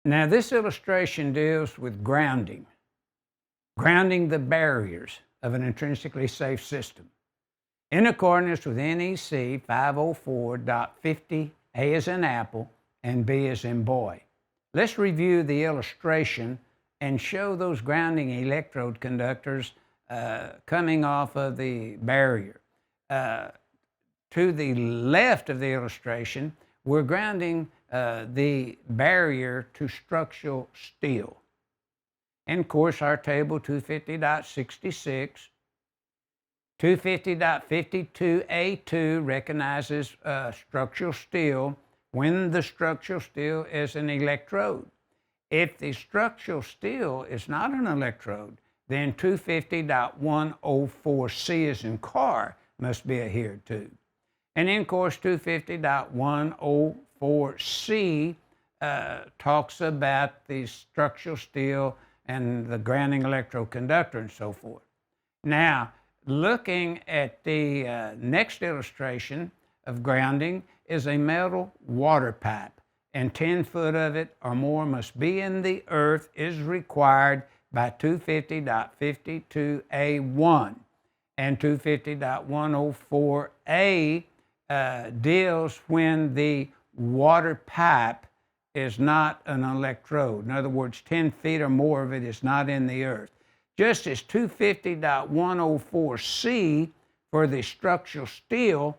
Now, this illustration deals with grounding the barriers of an intrinsically safe system. In accordance with NEC 504.50, A as in apple and B as in boy. Let's review the illustration and show those grounding electrode conductors coming off of the barrier. To the left of the illustration, we're grounding the barrier to structural steel. And of course, our table 250.66, 250.52A2 recognizes structural steel when the structural steel is an electrode. If the structural steel is not an electrode, then 250.104C as in car must be adhered to. And in course 250.104C talks about the structural steel and the grounding electrode conductor and so forth. Now, looking at the next illustration of grounding is a metal water pipe, and 10 foot of it or more must be in the earth is required by 250.52A1. And 250.104A deals when the water pipe is not an electrode. In other words, 10 feet or more of it is not in the earth. Just as 250.104C for the structural steel,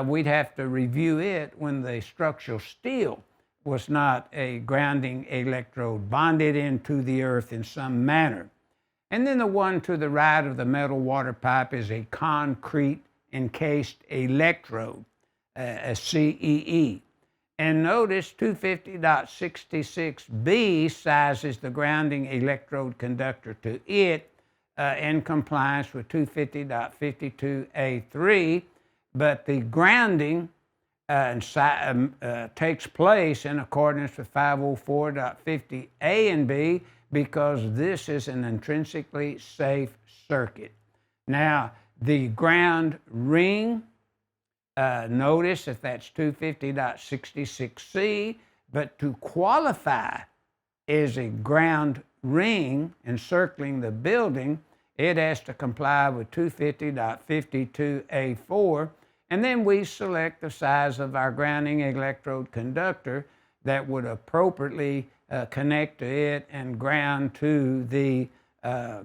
we'd have to review it when the structural steel was not a grounding electrode bonded into the earth in some manner. And then the one to the right of the metal water pipe is a concrete encased electrode, a CEE. And notice 250.66B sizes the grounding electrode conductor to it in compliance with 250.52A3, but the grounding takes place in accordance with 504.50A and B because this is an intrinsically safe circuit. Now, the ground ring, notice that that's 250.66C, but to qualify as a ground ring encircling the building, it has to comply with 250.52A4, and then we select the size of our grounding electrode conductor that would appropriately connect to it and ground to the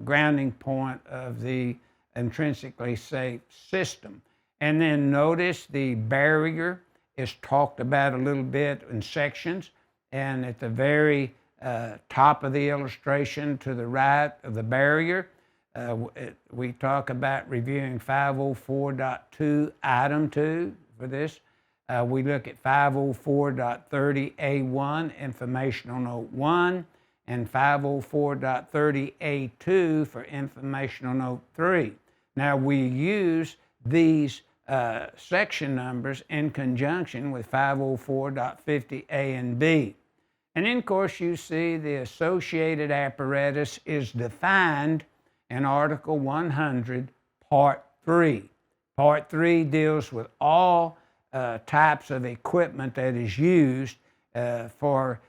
grounding point of the intrinsically safe system. And then notice the barrier is talked about a little bit in sections, and at the very top of the illustration to the right of the barrier, we talk about reviewing 504.2 item 2 for this. We look at 504.30A1 informational note 1 and 504.30A2 for informational note 3. Now we use these section numbers in conjunction with 504.50A and B. And in course you see the associated apparatus is defined in Article 100, Part 3. Part 3 deals with all types of equipment that is used for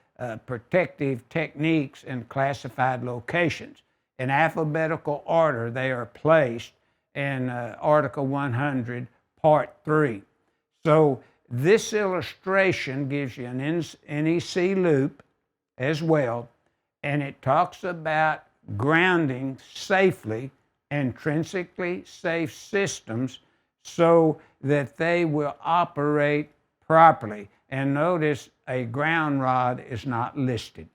protective techniques in classified locations. In alphabetical order, they are placed in Article 100, Part 3. So this illustration gives you an NEC loop as well, and it talks about grounding safely intrinsically safe systems so that they will operate properly. And notice a ground rod is not listed.